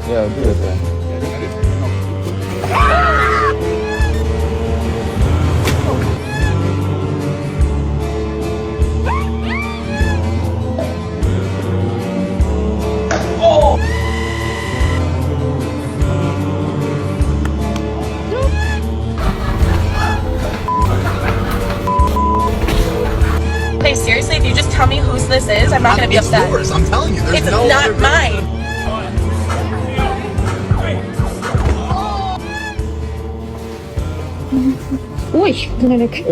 Yeah, I'll do it then. Okay, seriously, if you just tell me whose this is, I'm not gonna be It's upset. yours. I'm telling you. There's It's no not other mine. Ой, ти навіть.